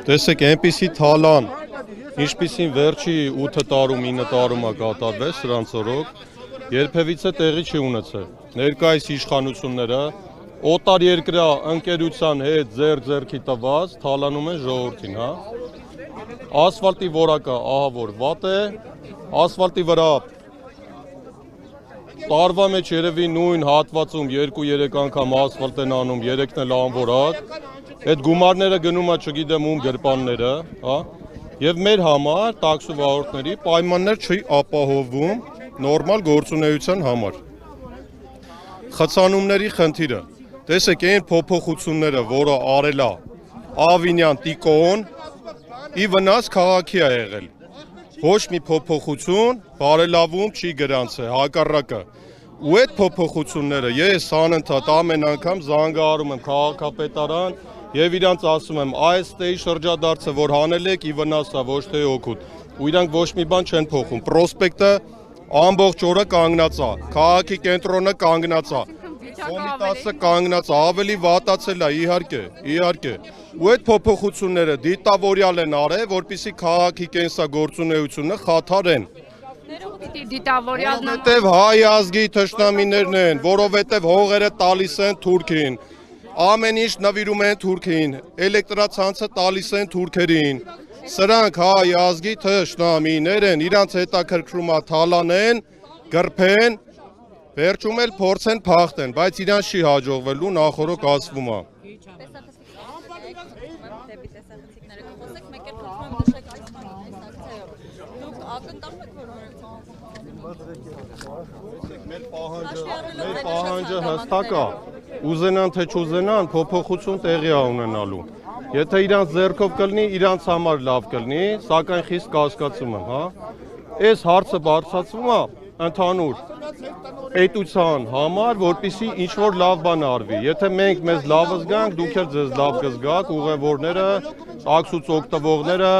Տեսեք, այնպիսի թալան, ինչպիսին վերջի 8 տարում, 9 տարում է կատարվել սրանց օրոք, երբևիցե տեղի չի ունեցել։ Ներկայիս իշխանությունները օտար երկրյա ընկերության հետ ձեռքի տված թալանում են ժողովրդին, հա։ Ասֆալտի որակը ահա որ վատ է, ասֆալտի վրա տարվա մեջ երևի նույն հատվածում 2-3 անգամ ասֆալտ են անում, 3-ն էլ անվորակ, այդ գումարները գնում է չգիտեմ ում գրպանները, հա, եւ մեր համար տաքսու վարորդների պայմաններ չի ապահովում նորմալ գործունեության համար։ Խցանումների խնդիրը, տեսեք այն փոփոխությունները, որը արել է Ավինյան Տիկոն, ի վնաս քաղաքի է եղել։ Ոչ մի փոփոխություն բարելավում չի գրանցել, հակառակը։ Ու այդ փոփոխությունները ես անընդհատ ամեն անգամ զանգահարում եմ քաղաքապետարան եւ իրանց ասում եմ, այս տեի շրջադարձը, որ հանել եք, ի վնաս է, ոչ թե օգուտ։ Ու իրանք ոչ մի բան չեն փոխում։ Պրոսպեկտը ամբողջ օրը կանգնած է, քաղաքի կենտրոնը կանգնած է, Կոմիտասը կանգնած է, ավելի վատացել է, իհարկե։ Ու այդ փոփոխությունները դիտավորյալ են արել, որպեսզի քաղաքի կենսագործունեությունը խաթարեն։ Որովհետև հայ ազգի թշնամիներն են, որովհետև հողերը տալիս են Թուրքին, ամեն ինչ նվիրում են Թուրքին, էլեկտրացանցը տալիս են թուրքերին։ Սրանք հայ ազգի թշնամիներ են, իրանց հետաքրքրում է թալանեն, գրփեն, վերջում էլ փորձեն փախտեն, բայց իրանց չի հաջողվելու, նախորոք ասվում է։ Մեր պահանջը հստակ է, ուզենան թե չուզենան, փոփոխություն տեղի է ունենալու։ Եթե իրանց ձեռքով կլինի, իրանց համար լավ կլինի, սակայն խիստ կասկածում եմ, հա։ Այս հարցը բարձրացվում է ընդհանուր պետության համար, որպեսզի ինչ-որ լավ բան արվի։ Եթե մենք մեզ լավ զգանք, դուք էլ ձեզ լավ կզգաք, ուղևորները, տաքսուց օգտվողները,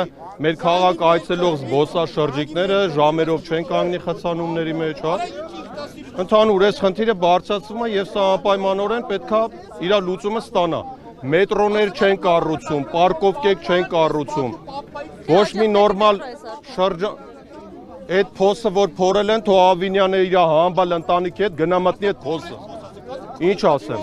մեր քաղաք այցելող զբոսաշրջիկները ժամերով չեն կանգնի խցանումների մեջ, հա։ Ընդհանուր այս խնդիրը բարձրացվում է եւ սա անպայմանորեն պետքա իր լուծումը ստանա։ Մետրոներ չեն կառուցում, պարկովկեք չեն կառուցում։ Ոչ մի նորմալ շրջան Այդ փոսը, որ փորել են, թող Ավինյանը իր համբալ ընտանիքի հետ գնա մտնի այդ փոսը։ Ինչ ասեմ։